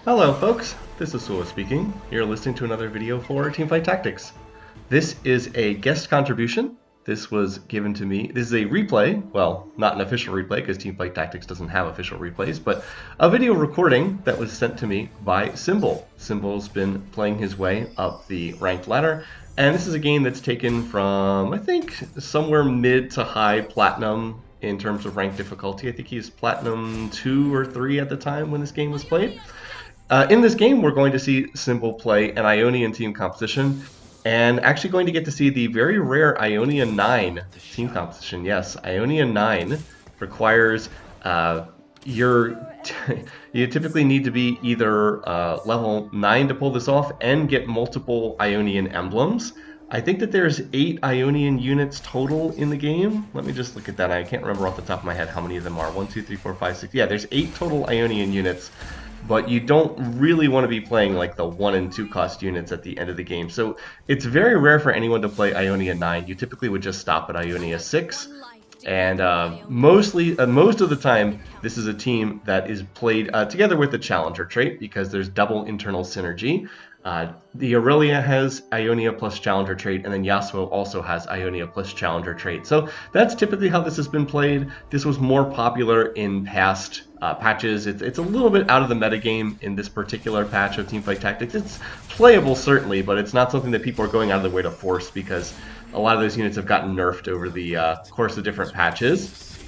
Hello folks, this is Sula speaking. You're listening to another video for Teamfight Tactics. This is a guest contribution. This was given to me. This is a replay, well, not an official replay because Teamfight Tactics doesn't have official replays, but a video recording that was sent to me by Cymbal. Cymbal's been playing his way up the ranked ladder, and this is a game that's taken from, I think, somewhere mid to high platinum in terms of rank difficulty. I think he's platinum 2 or 3 at the time when this game was played. In this game, we're going to see Cymbal play an Ionian team composition, and actually going to get to see the very rare Ionia 9 team composition. Yes, Ionia 9 requires you typically need to be either level 9 to pull this off and get multiple Ionian emblems. I think that there's 8 Ionian units total in the game. Let me just look at that. I can't remember off the top of my head how many of them are. 1, 2, 3, 4, 5, 6. Yeah, there's 8 total Ionian units. But you don't really want to be playing like the 1 and 2 cost units at the end of the game. So it's very rare for anyone to play Ionia 9. You typically would just stop at Ionia 6. And most of the time, this is a team that is played together with the Challenger trait because there's double internal synergy. The Aurelia has Ionia plus Challenger trait, and then Yasuo also has Ionia plus Challenger trait. So that's typically how this has been played. This was more popular in past patches. It's a little bit out of the metagame in this particular patch of Teamfight Tactics. It's playable, certainly, but it's not something that people are going out of their way to force because a lot of those units have gotten nerfed over the course of different patches.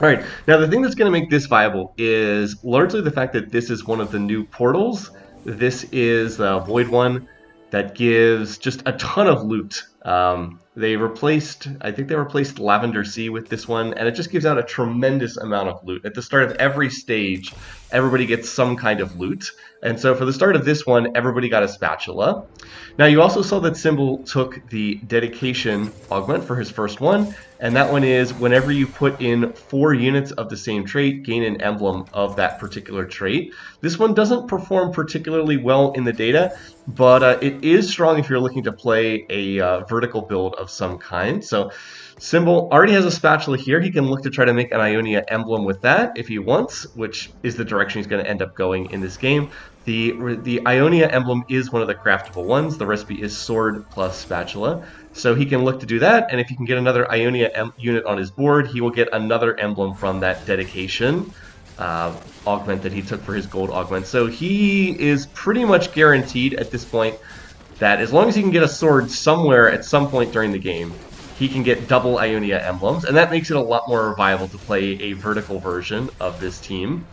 Alright, now the thing that's going to make this viable is largely the fact that this is one of the new portals. This is the Void one that gives just a ton of loot. I think they replaced Lavender Sea with this one, and it just gives out a tremendous amount of loot. At the start of every stage, everybody gets some kind of loot. And so for the start of this one, everybody got a spatula. Now you also saw that Cymbal took the dedication augment for his first one, and that one is whenever you put in 4 units of the same trait, gain an emblem of that particular trait. This one doesn't perform particularly well in the data, but it is strong if you're looking to play a vertical build of some kind. So Cymbal already has a spatula here. He can look to try to make an Ionia emblem with that if he wants, which is the direction he's going to end up going in this game. The Ionia emblem is one of the craftable ones. The recipe is sword plus spatula. So he can look to do that, and if he can get another Ionia unit on his board, he will get another emblem from that dedication augment that he took for his gold augment. So he is pretty much guaranteed at this point that as long as he can get a sword somewhere at some point during the game, he can get double Ionia emblems, and that makes it a lot more viable to play a vertical version of this team.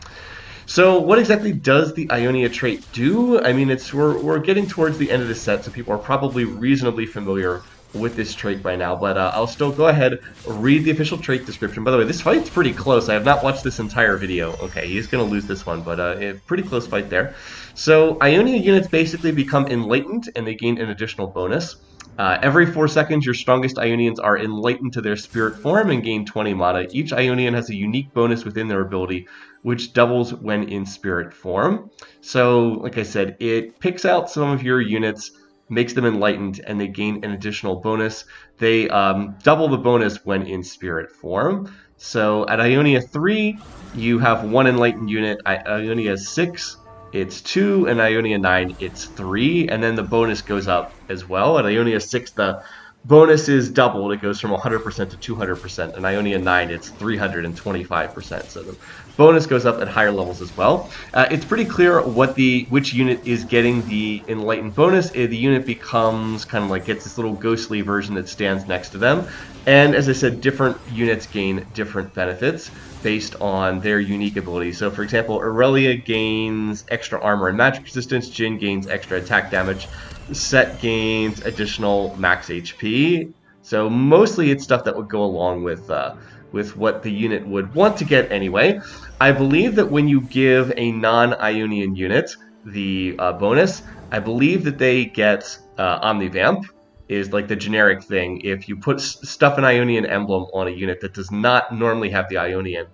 So what exactly does the Ionia trait do? I mean, we're getting towards the end of this set, so people are probably reasonably familiar with this trait by now, but I'll still go ahead, read the official trait description. By the way, this fight's pretty close. I have not watched this entire video. Okay, he's going to lose this one, but a pretty close fight there. So Ionia units basically become enlightened, and they gain an additional bonus. Every 4 seconds, your strongest Ionians are enlightened to their spirit form and gain 20 mana. Each Ionian has a unique bonus within their ability, which doubles when in spirit form. So, like I said, it picks out some of your units, makes them enlightened, and they gain an additional bonus. They double the bonus when in spirit form. So at Ionia 3, you have 1 enlightened unit. Ionia 6, it's 2, and Ionia 9, it's 3, and then the bonus goes up as well. At Ionia 6, the bonus is doubled. It goes from 100% to 200%. And Ionia 9, it's 325%. So the bonus goes up at higher levels as well. It's pretty clear which unit is getting the enlightened bonus. The unit becomes kind of like gets this little ghostly version that stands next to them. And as I said, different units gain different benefits based on their unique abilities. So for example, Aurelia gains extra armor and magic resistance, Jhin gains extra attack damage, Set gains additional max HP. So mostly it's stuff that would go along with what the unit would want to get anyway. I believe that when you give a non-Ionian unit the bonus, I believe that they get Omnivamp is like the generic thing. If you put stuff an Ionian emblem on a unit that does not normally have the Ionian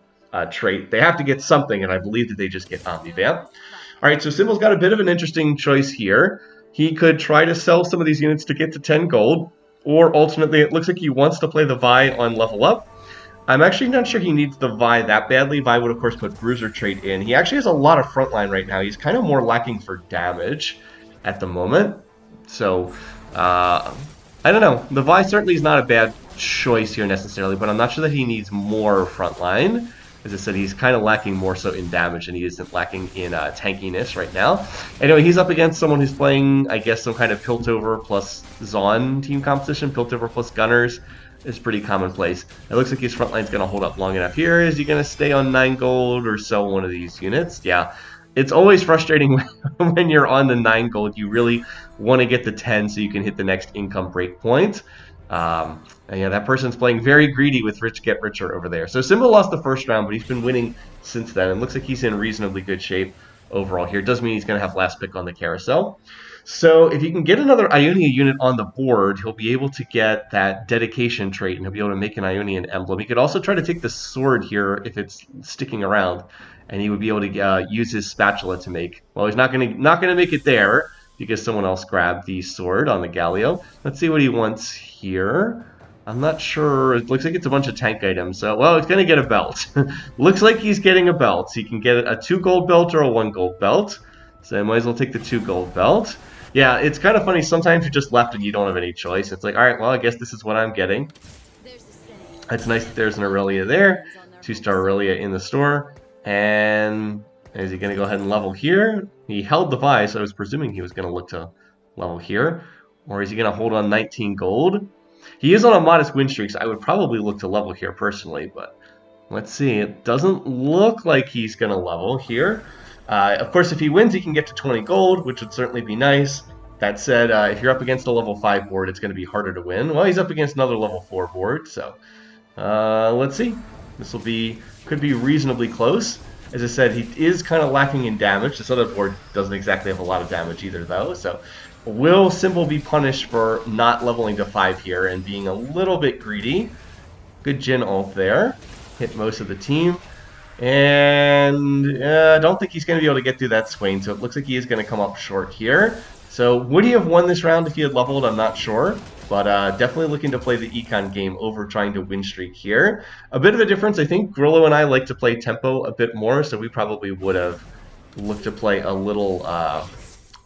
trait, they have to get something, and I believe that they just get Omnivamp. Alright, so Cymbal's got a bit of an interesting choice here. He could try to sell some of these units to get to 10 gold, or alternately, it looks like he wants to play the Vi on level up. I'm actually not sure he needs the Vi that badly. Vi would, of course, put Bruiser trait in. He actually has a lot of frontline right now. He's kind of more lacking for damage at the moment. So, I don't know. The Vi certainly is not a bad choice here necessarily, but I'm not sure that he needs more frontline. As I said, he's kind of lacking more so in damage, and he isn't lacking in tankiness right now. Anyway, he's up against someone who's playing, I guess, some kind of Piltover plus Zon team composition. Piltover plus Gunners is pretty commonplace. It looks like his front line's going to hold up long enough here. Is he going to stay on 9 gold or sell one of these units? Yeah. It's always frustrating when you're on the 9 gold. You really want to get the 10 so you can hit the next income break point. And yeah, that person's playing very greedy with Rich Get Richer over there. So Cymbal lost the first round, but he's been winning since then. It looks like he's in reasonably good shape overall here. It does mean he's going to have last pick on the carousel. So if you can get another Ionia unit on the board, he'll be able to get that dedication trait, and he'll be able to make an Ionian emblem. He could also try to take the sword here if it's sticking around, and he would be able to use his spatula to make. Well, he's not gonna make it there because someone else grabbed the sword on the Galio. Let's see what he wants here. I'm not sure. It looks like it's a bunch of tank items. So, well, he's going to get a belt. Looks like he's getting a belt. He can get a 2 gold belt or a 1 gold belt. So I might as well take the 2 gold belt. Yeah, it's kind of funny. Sometimes you're just left and you don't have any choice. It's like, all right, well, I guess this is what I'm getting. It's nice that there's an Aurelia there. 2-star Aurelia in the store. And is he going to go ahead and level here? He held the Vi, so I was presuming he was going to look to level here. Or is he going to hold on 19 gold? He is on a modest win streak, so I would probably look to level here personally, but let's see. It doesn't look like he's going to level here. Of course, if he wins, he can get to 20 gold, which would certainly be nice. That said, if you're up against a level 5 board, it's going to be harder to win. Well, he's up against another level 4 board, so let's see. This could be reasonably close. As I said, he is kind of lacking in damage. This other board doesn't exactly have a lot of damage either, though, so will Cymbal be punished for not leveling to 5 here and being a little bit greedy? Good Jhin ult there. Hit most of the team. And I don't think he's going to be able to get through that Swain, so it looks like he is going to come up short here. So would he have won this round if he had leveled? I'm not sure. But definitely looking to play the econ game over trying to win streak here. A bit of a difference. I think Grillo and I like to play tempo a bit more, so we probably would have looked to play a little...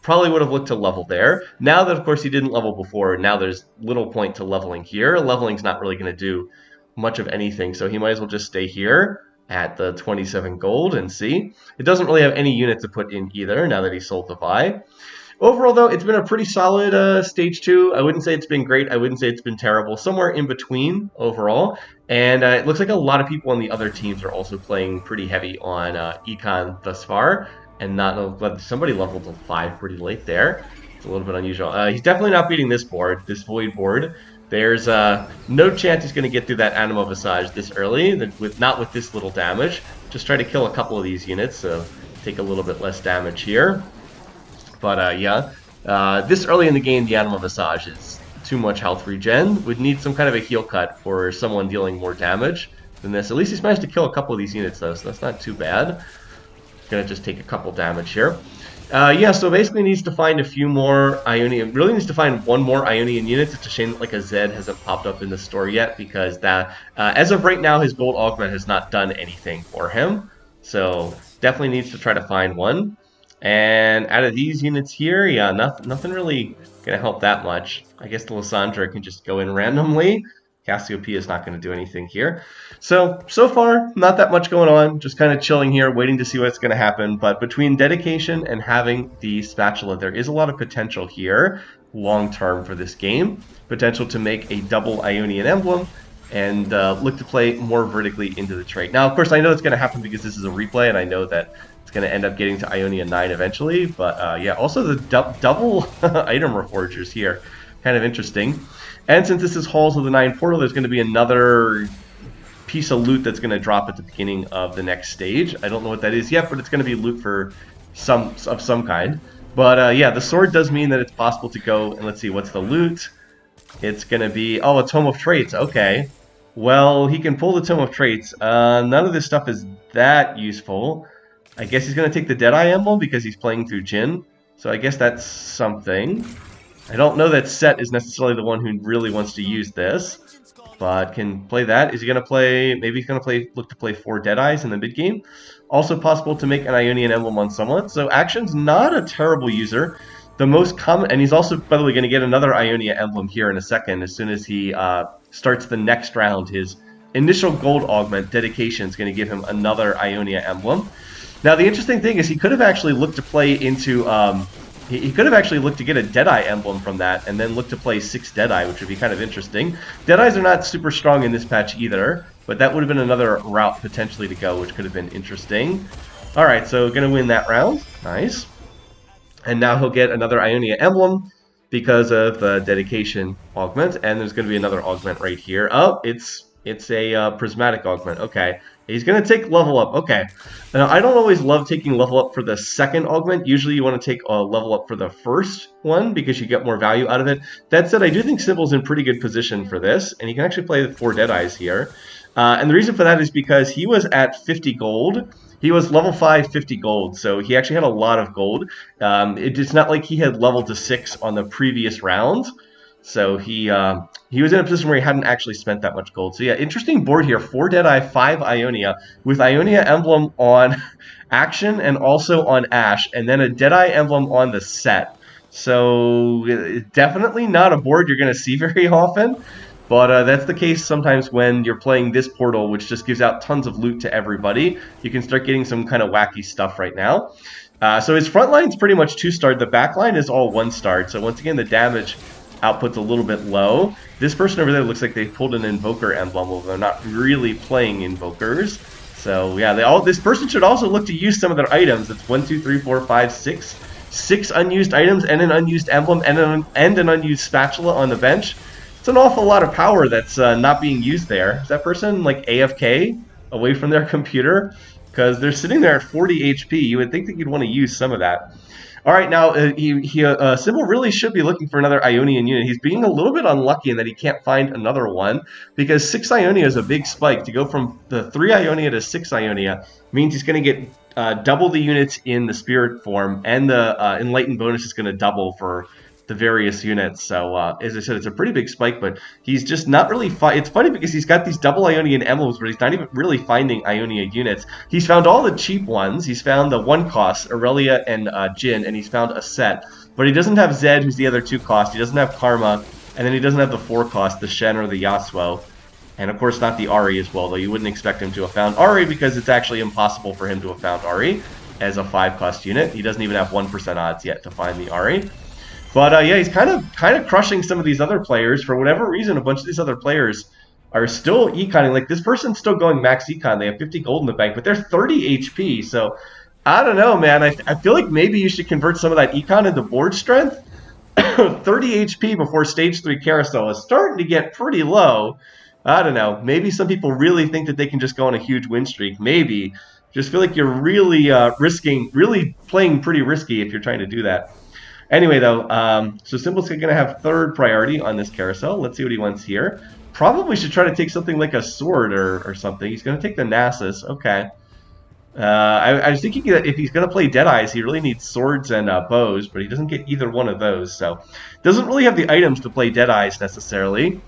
Probably would have looked to level there. Now that, of course, he didn't level before, now there's little point to leveling here. Leveling's not really going to do much of anything, so he might as well just stay here at the 27 gold and see. It doesn't really have any unit to put in either, now that he sold the Vi. Overall, though, it's been a pretty solid Stage 2. I wouldn't say it's been great. I wouldn't say it's been terrible. Somewhere in between overall. And it looks like a lot of people on the other teams are also playing pretty heavy on Econ thus far. And not somebody leveled to 5 pretty late there. It's a little bit unusual. He's definitely not beating this board, this Void board. There's no chance he's going to get through that Anima Visage this early, not with this little damage. Just try to kill a couple of these units, so take a little bit less damage here. But yeah, this early in the game, the Anima Visage is too much health regen. Would need some kind of a heal cut for someone dealing more damage than this. At least he's managed to kill a couple of these units, though, so that's not too bad. Gonna just take a couple damage here. Yeah, so basically needs to find a few more Ionian. Really needs to find one more Ionian unit. It's a shame that like a Zed hasn't popped up in the store yet because that, as of right now, his gold augment has not done anything for him. So definitely needs to try to find one. And out of these units here, yeah, nothing really gonna help that much. I guess the Lysandra can just go in randomly. Cassiopeia is not going to do anything here. So far, not that much going on. Just kind of chilling here, waiting to see what's going to happen. But between dedication and having the spatula, there is a lot of potential here long-term for this game. Potential to make a double Ionian emblem and look to play more vertically into the trait. Now, of course, I know it's going to happen because this is a replay, and I know that it's going to end up getting to Ionia 9 eventually. But yeah, also the double item reforgers here. Kind of interesting. And since this is Halls of the Nine Portal, there's going to be another piece of loot that's going to drop at the beginning of the next stage. I don't know what that is yet, but it's going to be loot for some kind. But yeah, the sword does mean that it's possible to go, and let's see, what's the loot? It's going to be, oh, a Tome of Traits. Okay. Well, he can pull the Tome of Traits. None of this stuff is that useful. I guess he's going to take the Deadeye Emblem because he's playing through Jhin. So I guess that's something. I don't know that Set is necessarily the one who really wants to use this. but can play that. Is he going to play, maybe he's going to look to play 4 Deadeyes in the mid game. Also possible to make an Ionian emblem on someone. So Action's not a terrible user. The most common, and he's also, by the way, going to get another Ionia emblem here in a second as soon as he starts the next round. His initial gold augment, Dedication, is going to give him another Ionia emblem. Now, the interesting thing is he could have actually looked to play into... he could have actually looked to get a Deadeye emblem from that and then look to play 6 Deadeye, which would be kind of interesting. Deadeyes are not super strong in this patch either, but that would have been another route potentially to go, which could have been interesting. Alright, so going to win that round. Nice. And now he'll get another Ionia emblem because of the Dedication augment, and there's going to be another augment right here. Oh, it's a prismatic augment. Okay. He's going to take level up. Okay. Now, I don't always love taking level up for the second augment. Usually you want to take a level up for the first one because you get more value out of it. That said, I do think Cymbal's in pretty good position for this, and he can actually play the 4 Deadeyes here. And the reason for that is because he was at 50 gold. He was level 5, 50 gold, so he actually had a lot of gold. It's not like he had leveled to 6 on the previous round. So he was in a position where he hadn't actually spent that much gold. So yeah, interesting board here. 4 Deadeye, 5 Ionia, with Ionia emblem on Action and also on Ash, and then a Deadeye emblem on the set. So definitely not a board you're going to see very often. But that's the case sometimes when you're playing this portal, which just gives out tons of loot to everybody. You can start getting some kind of wacky stuff right now. So his front line's pretty much 2-starred. The back line is all 1-starred. So once again, the damage output's a little bit low. This person over there looks like they pulled an Invoker emblem, although they're not really playing Invokers. So yeah, this person should also look to use some of their items. It's 1, 2, 3, 4, 5, 6. 6 unused items and an unused emblem and an unused spatula on the bench. It's an awful lot of power that's not being used there. Is that person like AFK away from their computer? Because they're sitting there at 40 HP. You would think that you'd want to use some of that. All right, now Cymbal really should be looking for another Ionian unit. He's being a little bit unlucky in that he can't find another one because 6 Ionia is a big spike. To go from the 3 Ionia to 6 Ionia means he's going to get double the units in the Spirit form, and the Enlightenment bonus is going to double for the various units. So as I said, it's a pretty big spike, but he's just not really it's funny because he's got these double Ionian emblems, but he's not even really finding Ionia units. He's found all the cheap ones. He's found the 1-cost, Aurelia and Jin, and he's found a set. But he doesn't have Zed, who's the other 2-cost. He doesn't have Karma, and then he doesn't have the 4-cost, the Shen or the Yasuo. And of course not the Ahri as well, though you wouldn't expect him to have found Ahri because it's actually impossible for him to have found Ahri as a 5-cost unit. He doesn't even have 1% odds yet to find the Ahri. But yeah, he's kind of crushing some of these other players. For whatever reason, a bunch of these other players are still econing. Like, this person's still going max econ. They have 50 gold in the bank, but they're 30 HP. So, I don't know, man. I feel like maybe you should convert some of that econ into board strength. 30 HP before stage 3 carousel is starting to get pretty low. I don't know. Maybe some people really think that they can just go on a huge win streak. Maybe. Just feel like you're really really playing pretty risky if you're trying to do that. Anyway, though, so Cymbal's going to have 3rd priority on this carousel. Let's see what he wants here. Probably should try to take something like a sword or something. He's going to take the Nasus. Okay. I was thinking that if he's going to play Deadeyes, he really needs swords and bows, but he doesn't get either one of those. So doesn't really have the items to play Deadeyes necessarily.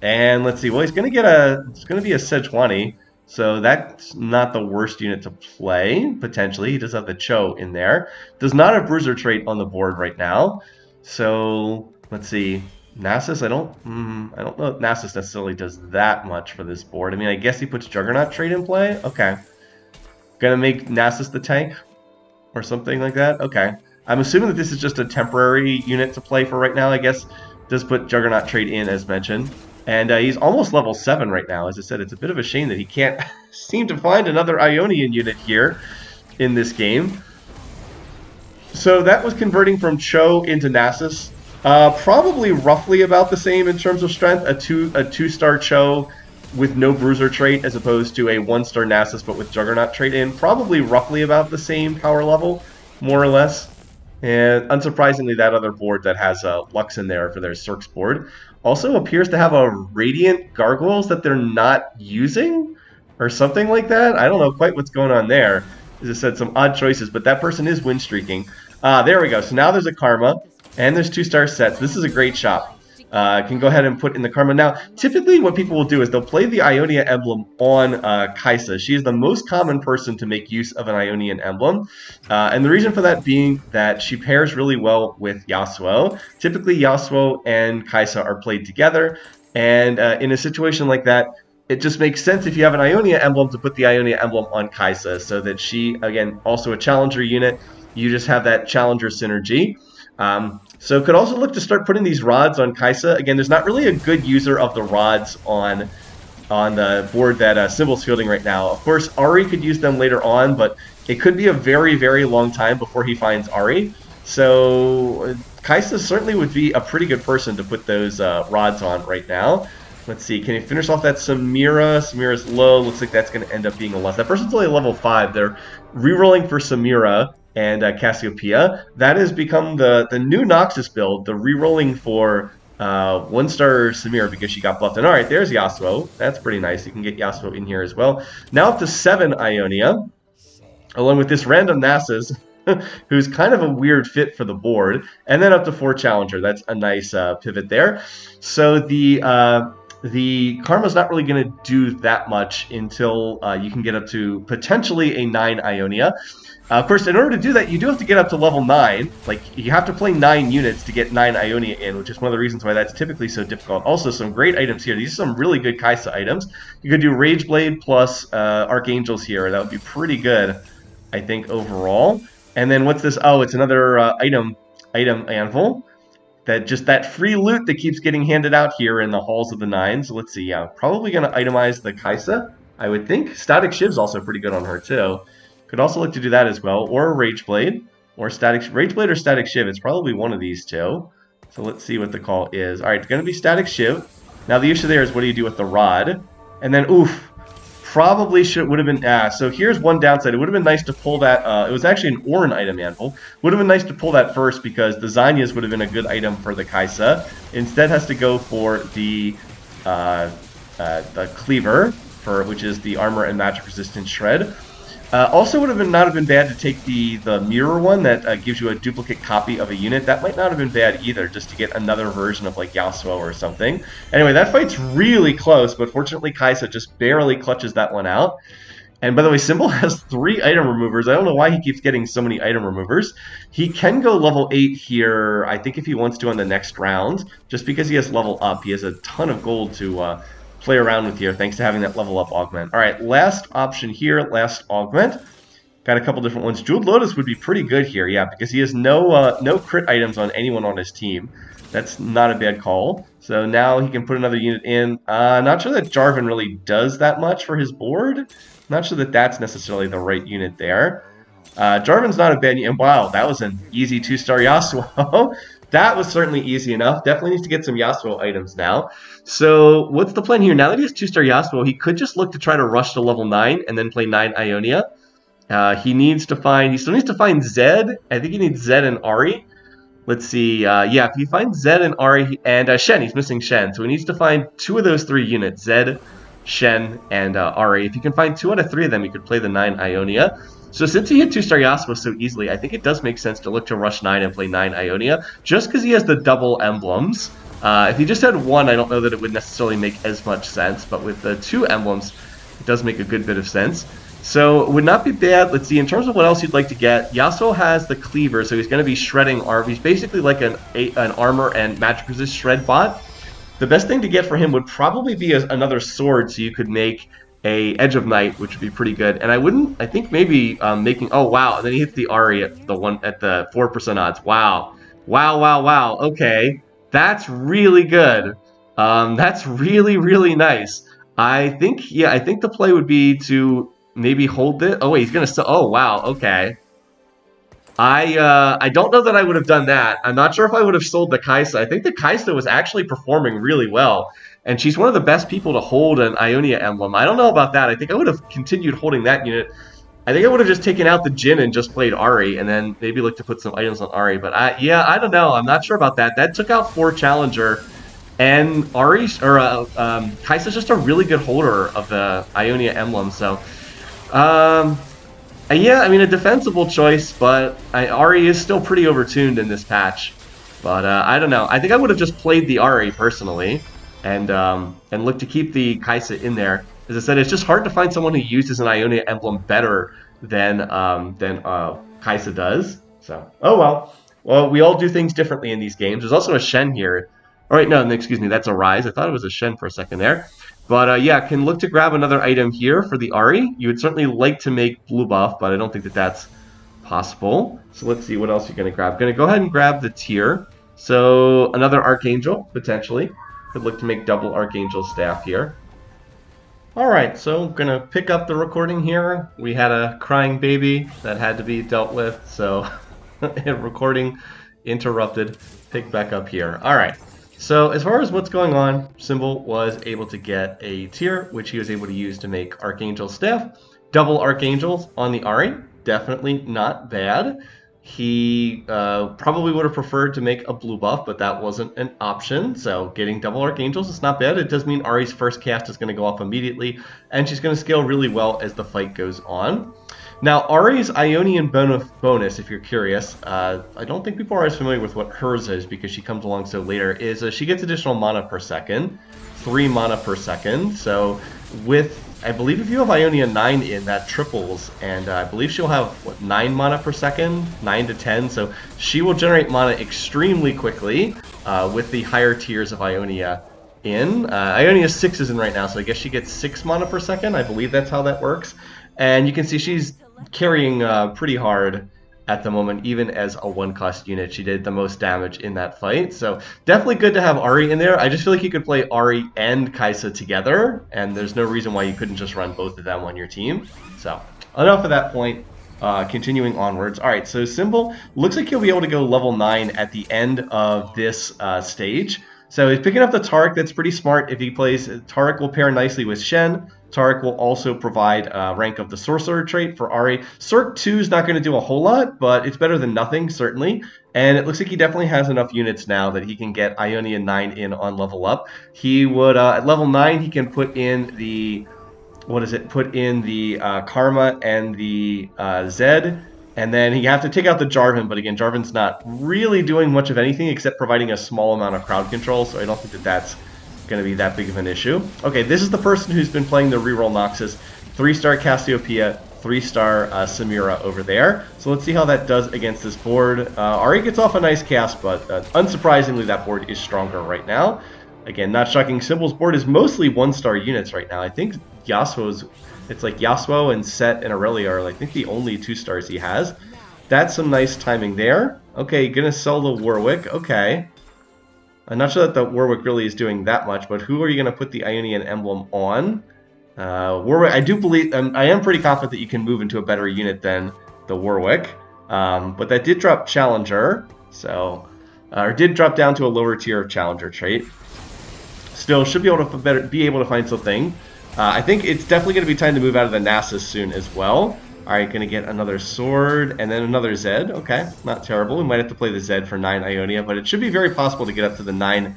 And let's see. Well, it's going to be a Sejuani. So that's not the worst unit to play, potentially. He does have the Cho in there. Does not have Bruiser trait on the board right now. So let's see. Nasus, I don't know if Nasus necessarily does that much for this board. I mean, I guess he puts Juggernaut trait in play. Okay. Gonna make Nasus the tank or something like that. Okay. I'm assuming that this is just a temporary unit to play for right now, I guess. Does put Juggernaut trait in, as mentioned. And he's almost level 7 right now. As I said, it's a bit of a shame that he can't seem to find another Ionian unit here in this game. So that was converting from Cho into Nasus. Probably roughly about the same in terms of strength. A 2-star Cho with no Bruiser trait as opposed to a 1-star Nasus but with Juggernaut trait in. Probably roughly about the same power level, more or less. And unsurprisingly, that other board that has Lux in there for their Cirques board also appears to have a Radiant Gargoyles that they're not using or something like that. I don't know quite what's going on there. As I said, some odd choices, but that person is win streaking. There we go. So now there's a Karma, and there's 2-star sets. This is a great shop. can go ahead and put in the Karma. Now, typically what people will do is they'll play the Ionia emblem on Kai'Sa. She is the most common person to make use of an Ionian emblem. And the reason for that being that she pairs really well with Yasuo. Typically, Yasuo and Kai'Sa are played together. And in a situation like that, it just makes sense if you have an Ionia emblem to put the Ionia emblem on Kai'Sa so that she, again, also a challenger unit. You just have that challenger synergy. So could also look to start putting these rods on Kai'Sa. Again, there's not really a good user of the rods on the board that Cymbal's fielding right now. Of course, Ahri could use them later on, but it could be a very, very long time before he finds Ahri. So Kai'Sa certainly would be a pretty good person to put those rods on right now. Let's see, can he finish off that Samira? Samira's low. Looks like that's going to end up being a loss. That person's only level 5. They're rerolling for Samira and Cassiopeia. That has become the new Noxus build, the rerolling for 1-star Samira because she got buffed. And alright, there's Yasuo. That's pretty nice. You can get Yasuo in here as well. Now up to 7 Ionia, along with this random Nasus, who's kind of a weird fit for the board. And then up to 4 Challenger. That's a nice pivot there. So the Karma's not really going to do that much until you can get up to potentially a 9 Ionia. Of course, in order to do that, you do have to get up to level 9. Like, you have to play 9 units to get 9 Ionia in, which is one of the reasons why that's typically so difficult. Also, some great items here. These are some really good Kai'Sa items. You could do Rageblade plus Archangels here. That would be pretty good, I think, overall. And then what's this? Oh, it's another item anvil. That free loot that keeps getting handed out here in the halls of the 9. So let's see. Yeah, probably going to itemize the Kai'Sa, I would think. Static Shiv's also pretty good on her, too. Could also look to do that as well, or Rageblade, or Rageblade or Static Shiv. It's probably one of these two. So let's see what the call is. All right, it's going to be Static Shiv. Now the issue there is what do you do with the rod? And then, oof, probably would have been. So here's one downside. It would have been nice to pull that. It was actually an Orin item anvil. Would have been nice to pull that first because the Zanyas would have been a good item for the Kai'Sa. Instead, has to go for the Cleaver, which is the armor and magic resistance shred. Also would have not have been bad to take the mirror one that gives you a duplicate copy of a unit. That might not have been bad either, just to get another version of like Yasuo or something. Anyway, that fight's really close, but fortunately Kai'Sa just barely clutches that one out. And by the way, Cymbal has 3 item removers. I don't know why he keeps getting so many item removers. He can go level 8 here, I think if he wants to on the next round, just because he has level up. He has a ton of gold to play around with here, thanks to having that level up augment. All right, last option here, last augment. Got a couple different ones. Jeweled Lotus would be pretty good here, yeah, because he has no crit items on anyone on his team. That's not a bad call. So now he can put another unit in. Not sure that Jarvan really does that much for his board. Not sure that that's necessarily the right unit there. Jarvan's not a bad unit. Wow, that was an easy 2-star Yasuo. That was certainly easy enough. Definitely needs to get some Yasuo items now. So what's the plan here? Now that he has 2-star Yasuo, he could just look to try to rush to level 9 and then play 9 Ionia. He still needs to find Zed. I think he needs Zed and Ahri. Let's see. Yeah, if he finds Zed and Ahri and Shen, he's missing Shen. So he needs to find 2 of those 3 units, Zed, Shen, and Ahri. If you can find 2 out of 3 of them, you could play the 9 Ionia. So since he hit 2-star Yasuo so easily, I think it does make sense to look to rush 9 and play 9 Ionia, just because he has the double emblems. If he just had 1, I don't know that it would necessarily make as much sense, but with the 2 emblems, it does make a good bit of sense. So it would not be bad. Let's see, in terms of what else you'd like to get, Yasuo has the Cleaver, so he's going to be shredding armor. He's basically like an armor and magic resist shred bot. The best thing to get for him would probably be another sword, so you could make a Edge of Night, which would be pretty good. And I think maybe making, oh wow, and then he hits the Ahri at the 4% odds. Wow. Wow. Okay. That's really good. That's really, really nice. I think the play would be to maybe hold it. Oh wait, he's gonna sell. Oh wow, okay. I don't know that I would have done that. I'm not sure if I would have sold the Kai'Sa. I think the Kai'Sa was actually performing really well, and she's one of the best people to hold an Ionia emblem. I don't know about that. I think I would have continued holding that unit. I think I would have just taken out the Jhin and just played Ahri, and then maybe looked to put some items on Ahri. But I don't know. I'm not sure about that. That took out 4 Challenger, and Kai'Sa's just a really good holder of the Ionia emblem. So, yeah, I mean, a defensible choice, but Ahri is still pretty overtuned in this patch. But I don't know. I think I would have just played the Ari personally, and look to keep the Kaisa in there. As I said, it's just hard to find someone who uses an Ionia emblem better than Kaisa does. So, oh well. Well, we all do things differently in these games. There's also a Shen here. All right, no, excuse me, that's a Rise. I thought it was a Shen for a second there. But yeah, can look to grab another item here for the Ari. You would certainly like to make blue buff, but I don't think that that's possible. So let's see what else you're going to grab. Going to go ahead and grab the tier. So another Archangel, potentially. Could look to make double Archangel staff here. Alright, so I'm going to pick up the recording here. We had a crying baby that had to be dealt with, so recording interrupted. Pick back up here. Alright, so as far as what's going on, Cymbal was able to get a tier, which he was able to use to make Archangel staff. Double Archangels on the Ari. Definitely not bad. He probably would have preferred to make a blue buff, but that wasn't an option. So getting double Archangels is not bad. It does mean Ari's first cast is going to go off immediately, and she's going to scale really well as the fight goes on. Now, Ari's Ionian bonus, if you're curious, I don't think people are as familiar with what hers is because she comes along so later, is she gets additional mana per second, 3 mana per second. So with, I believe if you have Ionia 9 in, that triples, and I believe she'll have, what, 9 mana per second? 9 to 10, so she will generate mana extremely quickly with the higher tiers of Ionia in. Ionia 6 is in right now, so I guess she gets 6 mana per second. I believe that's how that works. And you can see she's carrying pretty hard at the moment, even as a 1-cost unit. She did the most damage in that fight, so definitely good to have Ari in there. I just feel like you could play Ari and Kaisa together, and there's no reason why you couldn't just run both of them on your team. So, enough of that point. Continuing onwards. Alright, so Cymbal looks like he'll be able to go level 9 at the end of this stage. So he's picking up the Taric. That's pretty smart. If he plays, Taric will pair nicely with Shen. Taric will also provide rank of the Sorcerer trait for Ari. Cirque 2 is not going to do a whole lot, but it's better than nothing, certainly. And it looks like he definitely has enough units now that he can get Ionia 9 in on level up. He would, at level 9, he can put in the, put in the Karma and the Zed. And then you have to take out the Jarvan, but again, Jarvan's not really doing much of anything except providing a small amount of crowd control, so I don't think that that's going to be that big of an issue. Okay, this is the person who's been playing the reroll Noxus. 3-star Cassiopeia, 3-star Samira over there. So let's see how that does against this board. Ari gets off a nice cast, but unsurprisingly that board is stronger right now. Again, not shocking, Cymbal's board is mostly 1-star units right now. I think Yasuo's, it's like Yasuo and Set and Aurelia are, I think, the only 2-stars he has. That's some nice timing there. Okay, gonna sell the Warwick. Okay. I'm not sure that the Warwick really is doing that much, but who are you gonna put the Ionian emblem on? Warwick, I do believe, I am pretty confident that you can move into a better unit than the Warwick. But that did drop Challenger, so, or did drop down to a lower tier of Challenger trait. Still, should be able to find something. I think it's definitely going to be time to move out of the Nasus soon as well. Alright, going to get another sword and then another Zed. Okay, not terrible. We might have to play the Zed for 9 Ionia, but it should be very possible to get up to the 9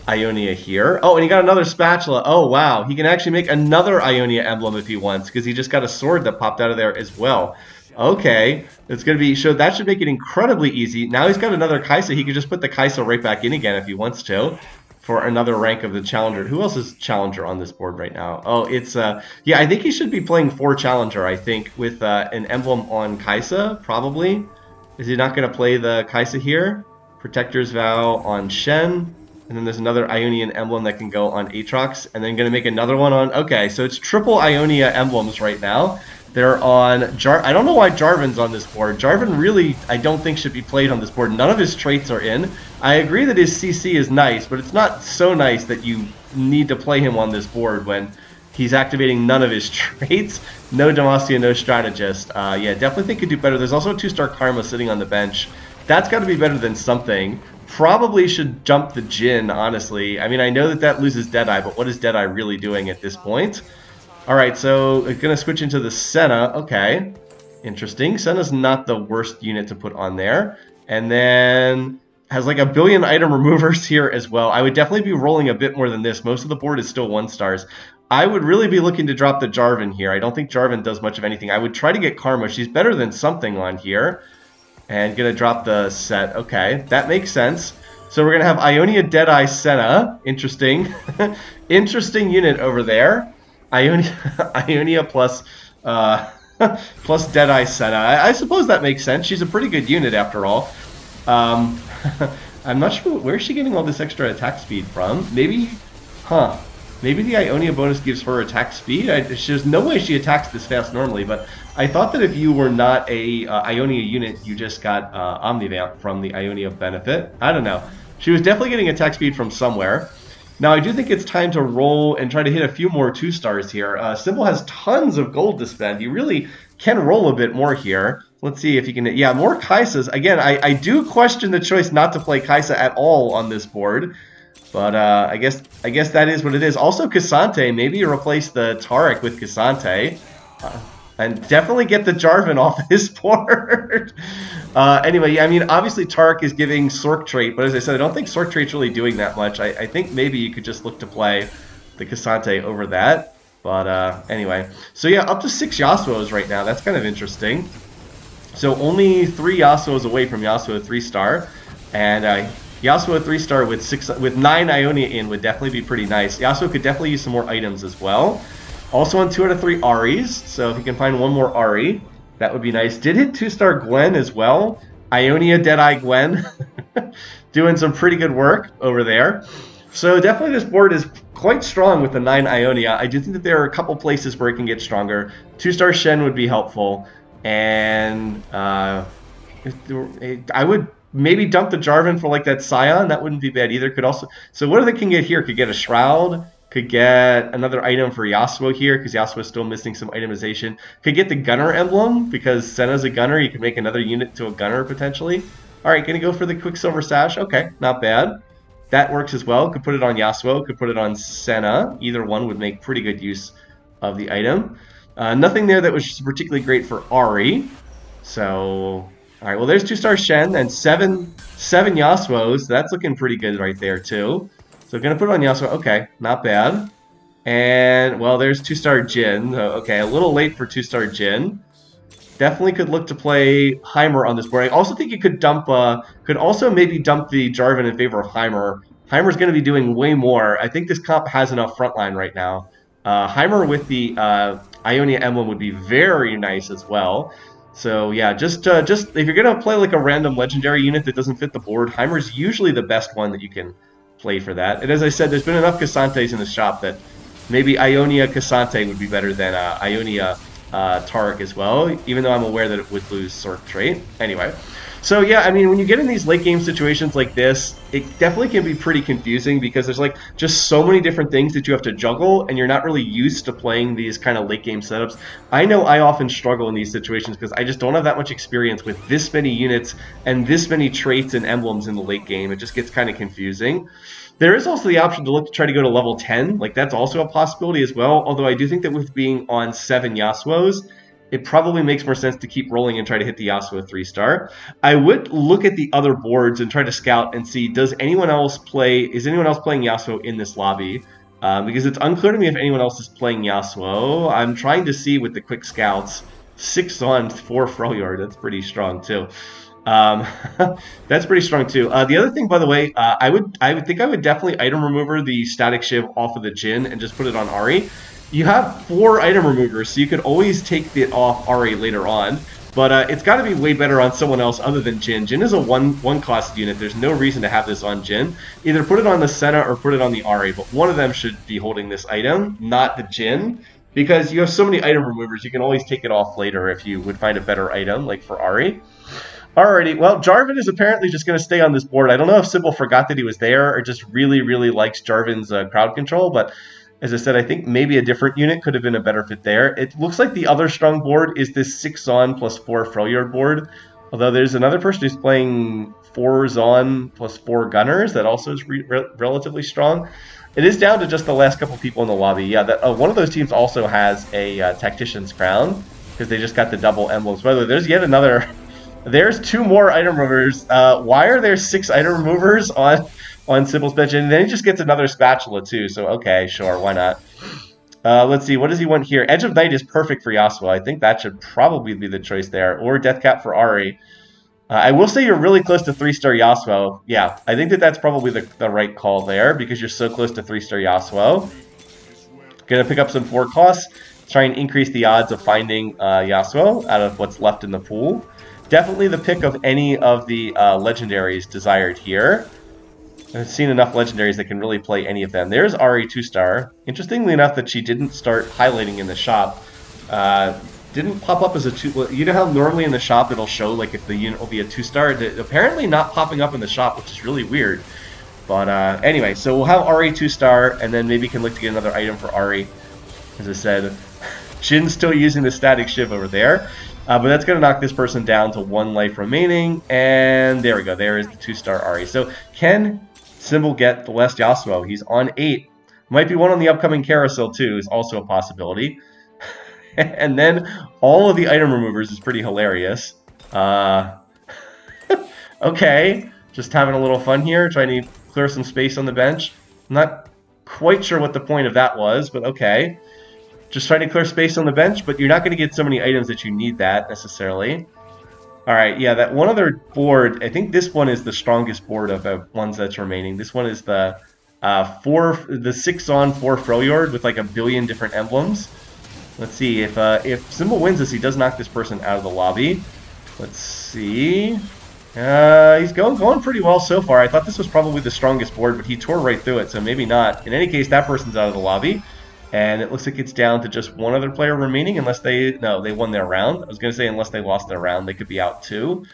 Ionia here. Oh, and he got another spatula. Oh, wow. He can actually make another Ionia emblem if he wants, because he just got a sword that popped out of there as well. Okay, it's going to be, so that should make it incredibly easy. Now he's got another Kaisa. He could just put the Kaisa right back in again if he wants to, for another rank of the Challenger. Who else is Challenger on this board right now? Oh, it's, yeah, I think he should be playing 4 Challenger, I think, with an emblem on Kaisa, probably. Is he not going to play the Kaisa here? Protector's Vow on Shen. And then there's another Ionian emblem that can go on Aatrox. And then going to make another one on... Okay, so it's triple Ionia emblems right now. They're on... I don't know why Jarvan's on this board. Jarvan really, I don't think, should be played on this board. None of his traits are in. I agree that his CC is nice, but it's not so nice that you need to play him on this board when he's activating none of his traits. No Demacia, no Strategist. Yeah, definitely think he could do better. There's also a 2-star Karma sitting on the bench. That's got to be better than something. Probably should jump the Jhin, honestly. I mean, I know that that loses Deadeye, but what is Deadeye really doing at this point? Alright, so we're going to switch into the Senna. Okay, interesting. Senna's not the worst unit to put on there. And then has like a billion item removers here as well. I would definitely be rolling a bit more than this. Most of the board is still 1-stars. I would really be looking to drop the Jarvan here. I don't think Jarvan does much of anything. I would try to get Karma. She's better than something on here. And going to drop the Set. Okay, that makes sense. So we're gonna have Ionia, Deadeye, Senna. Interesting, interesting unit over there. Ionia plus plus Deadeye Senna. I suppose that makes sense. She's a pretty good unit after all. Um, I'm not sure where's she getting all this extra attack speed from. Maybe, huh? Maybe the Ionia bonus gives her attack speed. There's no way she attacks this fast normally, but I thought that if you were not a Ionia unit, you just got Omnivamp from the Ionia benefit. I don't know. She was definitely getting attack speed from somewhere. Now, I do think it's time to roll and try to hit a few more 2-stars here. Cymbal has tons of gold to spend. You really can roll a bit more here. Let's see if you can... Yeah, more Kaisas. Again, I do question the choice not to play Kaisa at all on this board. But I guess that is what it is. Also, Cassante. Maybe you replace the Taric with Cassante. And definitely get the Jarvan off this board. Anyway, yeah, I mean, obviously Taric is giving Sork trait, but as I said, I don't think Sork trait's really doing that much. I think maybe you could just look to play the Cassante over that. But anyway, so yeah, up to 6 Yasuos right now. That's kind of interesting. So only 3 Yasuos away from Yasuo 3-star. And Yasuo 3-star with 9 Ionia in would definitely be pretty nice. Yasuo could definitely use some more items as well. Also on 2 out of 3 Aries, so if you can find one more Ari, that would be nice. Did hit 2-star Gwen as well. Ionia Deadeye Gwen doing some pretty good work over there. So definitely this board is quite strong with the 9 Ionia. I do think that there are a couple places where it can get stronger. 2-star Shen would be helpful. And I would maybe dump the Jarvan for like that Scion. That wouldn't be bad either. Could also... So what do they can get here? Could get a Shroud. Could get another item for Yasuo here, because Yasuo is still missing some itemization. Could get the Gunner emblem, because Senna's a Gunner. You could make another unit to a Gunner, potentially. Alright, gonna go for the Quicksilver Sash. Okay, not bad. That works as well. Could put it on Yasuo, could put it on Senna. Either one would make pretty good use of the item. Nothing there that was particularly great for Ari. So, alright, well there's 2-star Shen, and 7 Yasuos. That's looking pretty good right there, too. So going to put it on Yasuo. Okay, not bad. And, well, there's 2-star Jin. Okay, a little late for 2-star Jin. Definitely could look to play Heimer on this board. I also think you could dump, could also maybe dump the Jarvan in favor of Heimer. Heimer's going to be doing way more. I think this comp has enough frontline right now. Heimer with the Ionia emblem would be very nice as well. So yeah, just if you're going to play like a random legendary unit that doesn't fit the board, Heimer's usually the best one that you can play for that. And as I said, there's been enough Cassantes in the shop that maybe Ionia Cassante would be better than Ionia Taric as well, even though I'm aware that it would lose Sork trait. Anyway, so yeah, I mean, when you get in these late game situations like this, it definitely can be pretty confusing because there's like just so many different things that you have to juggle, and you're not really used to playing these kind of late game setups. I know I often struggle in these situations because I just don't have that much experience with this many units and this many traits and emblems in the late game. It just gets kind of confusing. There is also the option to look to try to go to level 10. Like, that's also a possibility as well, although I do think that with being on 7 Yasuos, it probably makes more sense to keep rolling and try to hit the Yasuo 3-star. I would look at the other boards and try to scout and see, is anyone else playing Yasuo in this lobby? Because it's unclear to me if anyone else is playing Yasuo. I'm trying to see with the quick scouts. 6 on 4 Freljord, that's pretty strong too. That's pretty strong too. The other thing, by the way, I would think I would definitely item remover the static shiv off of the Jin and just put it on Ari. You have 4 item removers, so you could always take it off Ari later on. But it's got to be way better on someone else other than Jin. Jin is a one cost unit. There's no reason to have this on Jin. Either put it on the Senna or put it on the Ari, but one of them should be holding this item, not the Jin. Because you have so many item removers, you can always take it off later if you would find a better item, like for Ari. Alrighty, well, Jarvan is apparently just going to stay on this board. I don't know if Cymbal forgot that he was there or just really, really likes Jarvan's crowd control, but as I said, I think maybe a different unit could have been a better fit there. It looks like the other strong board is this 6 Zon plus 4 Freljord board, although there's another person who's playing 4 Zon plus 4 Gunners that also is relatively strong. It is down to just the last couple people in the lobby. Yeah, one of those teams also has a Tactician's Crown because they just got the double emblems. By the way, there's yet another... There's 2 more item removers. Why are there 6 item removers on Cymbal's bench? And then he just gets another spatula too. So okay, sure, why not? Let's see, what does he want here? Edge of Night is perfect for Yasuo. I think that should probably be the choice there. Or Deathcap for Ari. I will say you're really close to 3-star Yasuo. Yeah, I think that that's probably the right call there because you're so close to 3-star Yasuo. Gonna pick up some 4 costs, try and increase the odds of finding Yasuo out of what's left in the pool. Definitely the pick of any of the legendaries desired here. I've seen enough legendaries that can really play any of them. There's Ari 2-star. Interestingly enough that she didn't start highlighting in the shop. Didn't pop up as a 2... You know how normally in the shop it'll show like if the unit will be a 2-star? Apparently not popping up in the shop, which is really weird. But anyway, so we'll have Ari 2-star, and then maybe can look to get another item for Ari. As I said, Jin's still using the static shiv over there. But that's going to knock this person down to 1 life remaining. And there we go. There is the 2-star Ari. So can Cymbal get the last Yasuo? He's on 8. Might be one on the upcoming carousel too, is also a possibility. And then all of the item removers is pretty hilarious. Okay, just having a little fun here, trying to clear some space on the bench. I'm not quite sure what the point of that was, but okay. Just trying to clear space on the bench, but you're not going to get so many items that you need that necessarily. Alright, yeah, that one other board, I think this one is the strongest board of the ones that's remaining. This one is the 6 on 4 Freljord with like a billion different emblems. Let's see, if Cymbal wins this, he does knock this person out of the lobby. Let's see. He's going pretty well so far. I thought this was probably the strongest board, but he tore right through it, so maybe not. In any case, that person's out of the lobby. And it looks like it's down to just one other player remaining, unless they won their round. I was going to say unless they lost their round, they could be out too.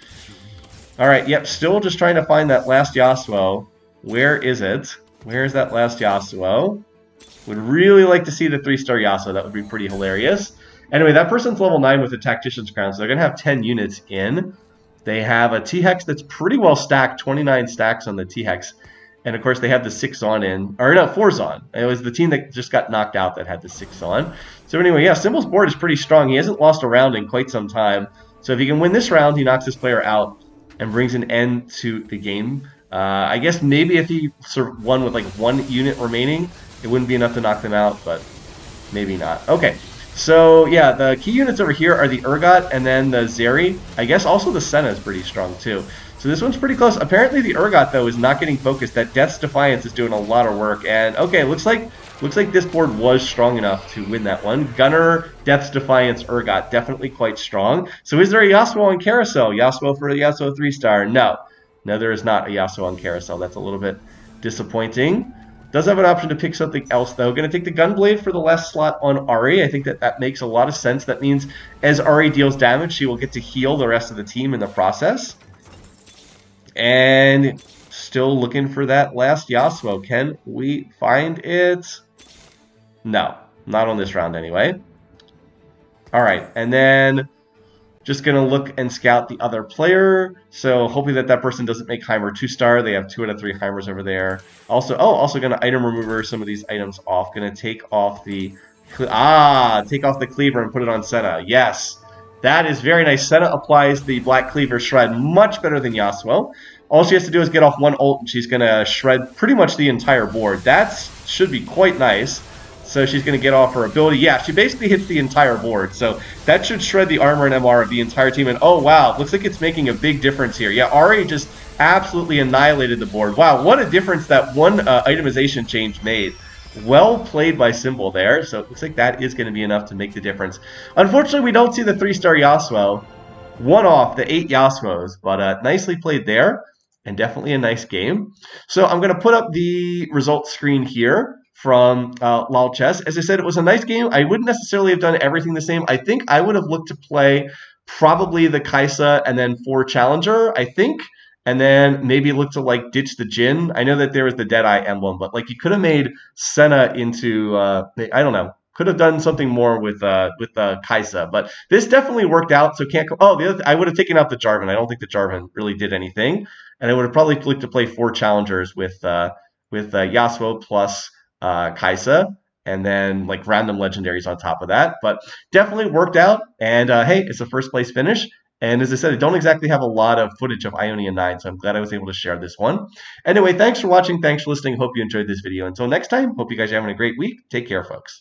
Alright, yep, still just trying to find that last Yasuo. Where is it? Where is that last Yasuo? Would really like to see the 3-star Yasuo. That would be pretty hilarious. Anyway, that person's level 9 with the Tactician's Crown, so they're going to have 10 units in. They have a T-Hex that's pretty well stacked, 29 stacks on the T-Hex. And of course, they have the 6 on in, or no, 4's on. It was the team that just got knocked out that had the 6 on. So anyway, yeah, Cymbal's board is pretty strong. He hasn't lost a round in quite some time. So if he can win this round, he knocks this player out and brings an end to the game. I guess maybe if he won with like 1 unit remaining, it wouldn't be enough to knock them out, but maybe not. Okay, so yeah, the key units over here are the Urgot and then the Zeri. I guess also the Senna is pretty strong too. So this one's pretty close. Apparently the Urgot, though, is not getting focused. That Death's Defiance is doing a lot of work. And, okay, looks like this board was strong enough to win that one. Gunner, Death's Defiance, Urgot, definitely quite strong. So is there a Yasuo on Carousel? Yasuo for the Yasuo 3-star? No. No, there is not a Yasuo on Carousel. That's a little bit disappointing. Does have an option to pick something else, though. Going to take the Gunblade for the last slot on Ari. I think that makes a lot of sense. That means as Ari deals damage, she will get to heal the rest of the team in the process. And still looking for that last Yasuo. Can we find it? No, not on this round anyway. All right, and then just going to look and scout the other player. So hoping that person doesn't make Heimer 2-star. They have 2 out of 3 Heimers over there. Also going to item remover some of these items off. Going to take off the cleaver and put it on Senna. Yes. That is very nice. Senna applies the Black Cleaver Shred much better than Yasuo. All she has to do is get off 1 ult, and she's going to shred pretty much the entire board. That should be quite nice. So she's going to get off her ability. Yeah, she basically hits the entire board. So that should shred the armor and MR of the entire team. And oh, wow, looks like it's making a big difference here. Yeah, Ari just absolutely annihilated the board. Wow, what a difference that one itemization change made. Well played by Cymbal there, so it looks like that is going to be enough to make the difference. Unfortunately, we don't see the 3-star Yasuo. One off the 8 Yasuos, but nicely played there, and definitely a nice game. So I'm going to put up the results screen here from LOL Chess. As I said, it was a nice game. I wouldn't necessarily have done everything the same. I think I would have looked to play probably the Kaisa and then 4 Challenger, I think. And then maybe look to like ditch the Jin. I know that there was the Deadeye emblem, but like you could have made Senna into I don't know. Could have done something more with Kaisa, but this definitely worked out. So can't. I would have taken out the Jarvan. I don't think the Jarvan really did anything, and I would have probably looked to play 4 challengers with Yasuo plus Kaisa, and then like random legendaries on top of that. But definitely worked out. And hey, it's a first place finish. And as I said, I don't exactly have a lot of footage of Ionia 9, so I'm glad I was able to share this one. Anyway, thanks for watching. Thanks for listening. Hope you enjoyed this video. Until next time, hope you guys are having a great week. Take care, folks.